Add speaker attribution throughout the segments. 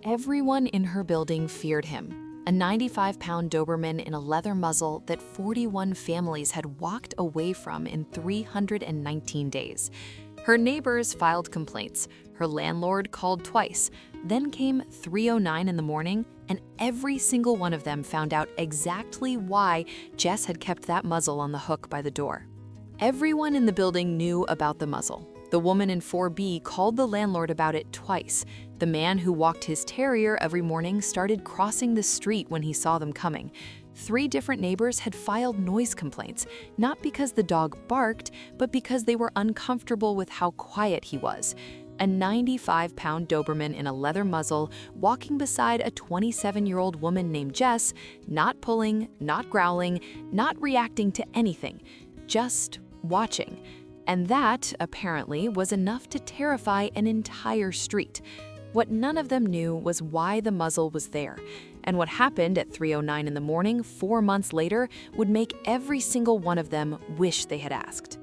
Speaker 1: Everyone in her building feared him. A 95-pound Doberman in a leather muzzle that 41 families had walked away from in 319 days. Her neighbors filed complaints. Her landlord called twice. Then came 3:09 in the morning, and every single one of them found out exactly why Jess had kept that muzzle on the hook by the door. Everyone in the building knew about the muzzle. The woman in 4B called the landlord about it twice. The man who walked his terrier every morning started crossing the street when he saw them coming. 3 different neighbors had filed noise complaints, not because the dog barked, but because they were uncomfortable with how quiet he was. A 95-pound Doberman in a leather muzzle walking beside a 27-year-old woman named Jess, not pulling, not growling, not reacting to anything, just watching. And that, apparently, was enough to terrify an entire street. What none of them knew was why the muzzle was there, and what happened at 3:09 in the morning 4 months later would make every single one of them wish they had asked.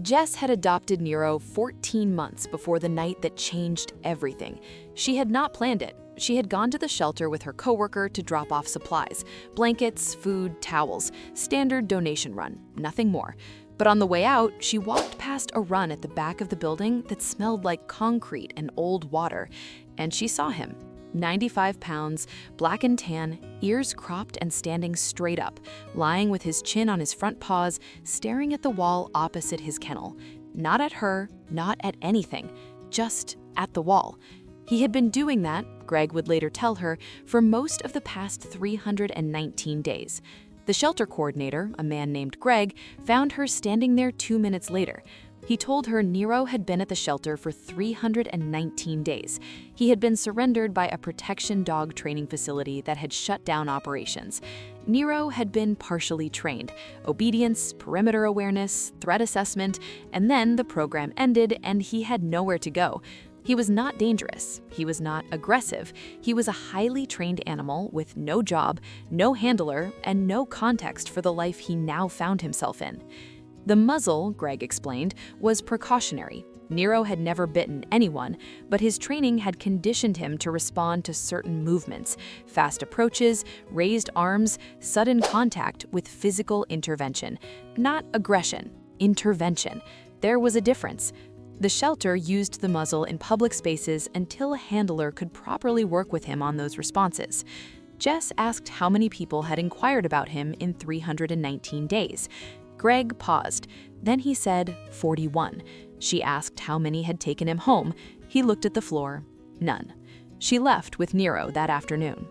Speaker 1: Jess had adopted Nero 14 months before the night that changed everything. She had not planned it. She had gone to the shelter with her coworker to drop off supplies, blankets, food, towels, standard donation run, nothing more. But on the way out, she walked past a run at the back of the building that smelled like concrete and old water, and she saw him. 95 pounds, black and tan, ears cropped and standing straight up, lying with his chin on his front paws, staring at the wall opposite his kennel. Not at her, not at anything, just at the wall. He had been doing that, Greg would later tell her, for most of the past 319 days. The shelter coordinator, a man named Greg, found her standing there 2 minutes later. He told her Nero had been at the shelter for 319 days. He had been surrendered by a protection dog training facility that had shut down operations. Nero had been partially trained: obedience, perimeter awareness, threat assessment, and then the program ended and he had nowhere to go. He was not dangerous. He was not aggressive. He was a highly trained animal with no job, no handler, and no context for the life he now found himself in. The muzzle, Greg explained, was precautionary. Nero had never bitten anyone, but his training had conditioned him to respond to certain movements: fast approaches, raised arms, sudden contact with physical intervention. Not aggression, intervention. There was a difference. The shelter used the muzzle in public spaces until a handler could properly work with him on those responses. Jess asked how many people had inquired about him in 319 days. Greg paused. Then he said 41. She asked how many had taken him home. He looked at the floor. None. She left with Nero that afternoon.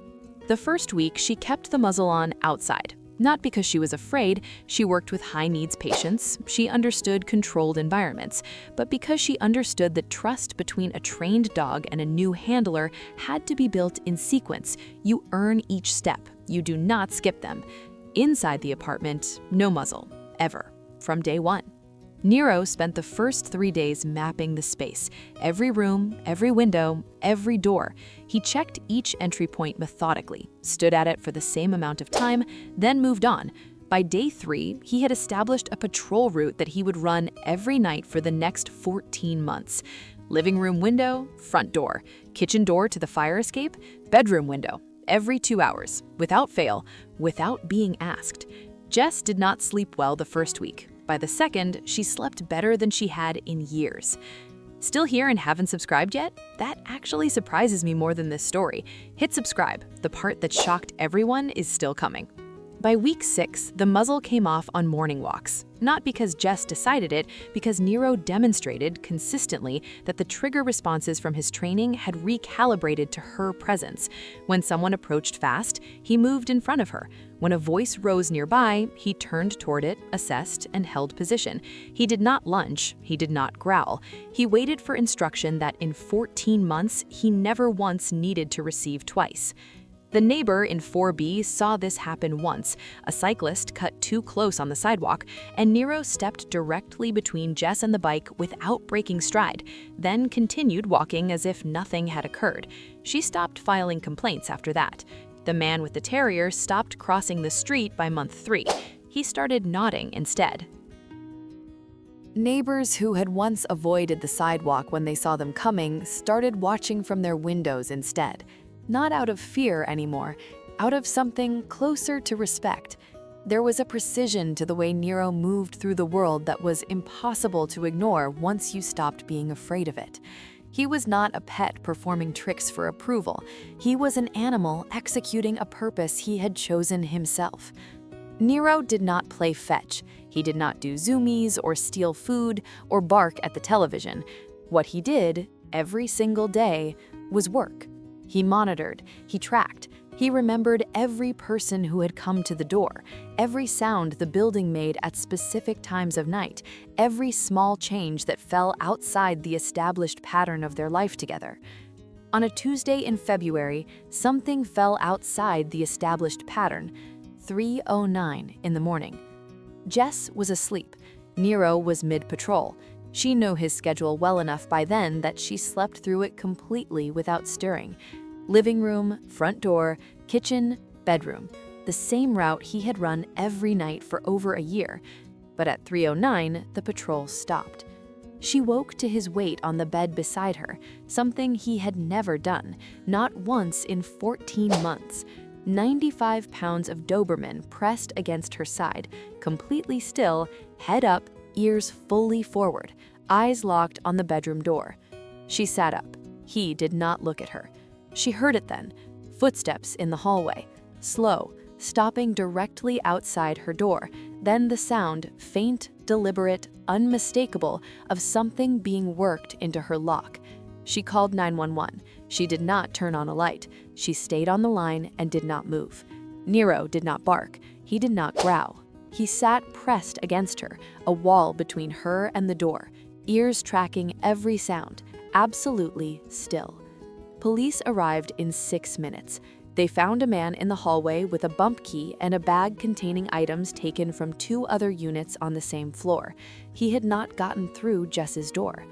Speaker 1: The first week, she kept the muzzle on outside. Not because she was afraid. She worked with high-needs patients. She understood controlled environments. But because she understood that trust between a trained dog and a new handler had to be built in sequence. You earn each step. You do not skip them. Inside the apartment, no muzzle. Ever. From day one. Nero spent the first 3 days mapping the space. Every room, every window, every door. He checked each entry point methodically, stood at it for the same amount of time, then moved on. By day 3, he had established a patrol route that he would run every night for the next 14 months. Living room window, front door. Kitchen door to the fire escape, bedroom window. Every 2 hours, without fail, without being asked. Jess did not sleep well the first week. By the second, she slept better than she had in years. Still here and haven't subscribed yet? That actually surprises me more than this story. Hit subscribe. The part that shocked everyone is still coming. By week 6, the muzzle came off on morning walks. Not because Jess decided it, because Nero demonstrated consistently that the trigger responses from his training had recalibrated to her presence. When someone approached fast, he moved in front of her. When a voice rose nearby, he turned toward it, assessed, and held position. He did not lunge. He did not growl. He waited for instruction that in 14 months, he never once needed to receive twice. The neighbor in 4B saw this happen once. A cyclist cut too close on the sidewalk, and Nero stepped directly between Jess and the bike without breaking stride, then continued walking as if nothing had occurred. She stopped filing complaints after that. The man with the terrier stopped crossing the street by month 3. He started nodding instead. Neighbors who had once avoided the sidewalk when they saw them coming started watching from their windows instead. Not out of fear anymore, out of something closer to respect. There was a precision to the way Nero moved through the world that was impossible to ignore once you stopped being afraid of it. He was not a pet performing tricks for approval. He was an animal executing a purpose he had chosen himself. Nero did not play fetch. He did not do zoomies or steal food or bark at the television. What he did, every single day, was work. He monitored, he tracked, he remembered every person who had come to the door, every sound the building made at specific times of night, every small change that fell outside the established pattern of their life together. On a Tuesday in February, something fell outside the established pattern, 3:09 in the morning. Jess was asleep. Nero was mid-patrol. She knew his schedule well enough by then that she slept through it completely without stirring. Living room, front door, kitchen, bedroom. The same route he had run every night for over a year. But at 3:09, the patrol stopped. She woke to his weight on the bed beside her, something he had never done, not once in 14 months. 95 pounds of Doberman pressed against her side, completely still, head up, ears fully forward, eyes locked on the bedroom door. She sat up. He did not look at her. She heard it then, footsteps in the hallway, slow, stopping directly outside her door, then the sound, faint, deliberate, unmistakable, of something being worked into her lock. She called 911. She did not turn on a light. She stayed on the line and did not move. Nero did not bark. He did not growl. He sat pressed against her, a wall between her and the door, ears tracking every sound, absolutely still. Police arrived in 6 minutes. They found a man in the hallway with a bump key and a bag containing items taken from 2 other units on the same floor. He had not gotten through Jess's door.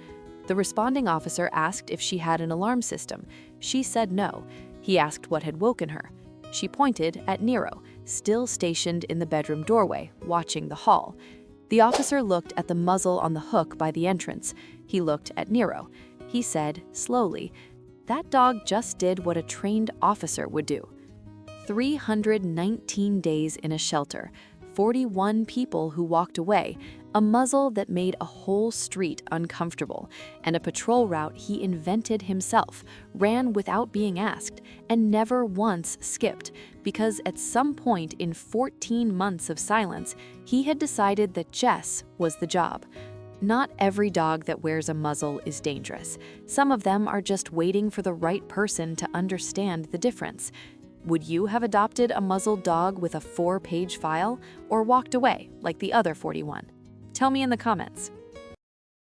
Speaker 1: The responding officer asked if she had an alarm system. She said no. He asked what had woken her. She pointed at Nero, still stationed in the bedroom doorway, watching the hall. The officer looked at the muzzle on the hook by the entrance. He looked at Nero. He said, slowly, "That dog just did what a trained officer would do." 319 days in a shelter, 41 people who walked away, a muzzle that made a whole street uncomfortable, and a patrol route he invented himself, ran without being asked, and never once skipped, because at some point in 14 months of silence, he had decided that Jess was the job. Not every dog that wears a muzzle is dangerous. Some of them are just waiting for the right person to understand the difference. Would you have adopted a muzzled dog with a 4-page file, or walked away like the other 41? Tell me in the comments.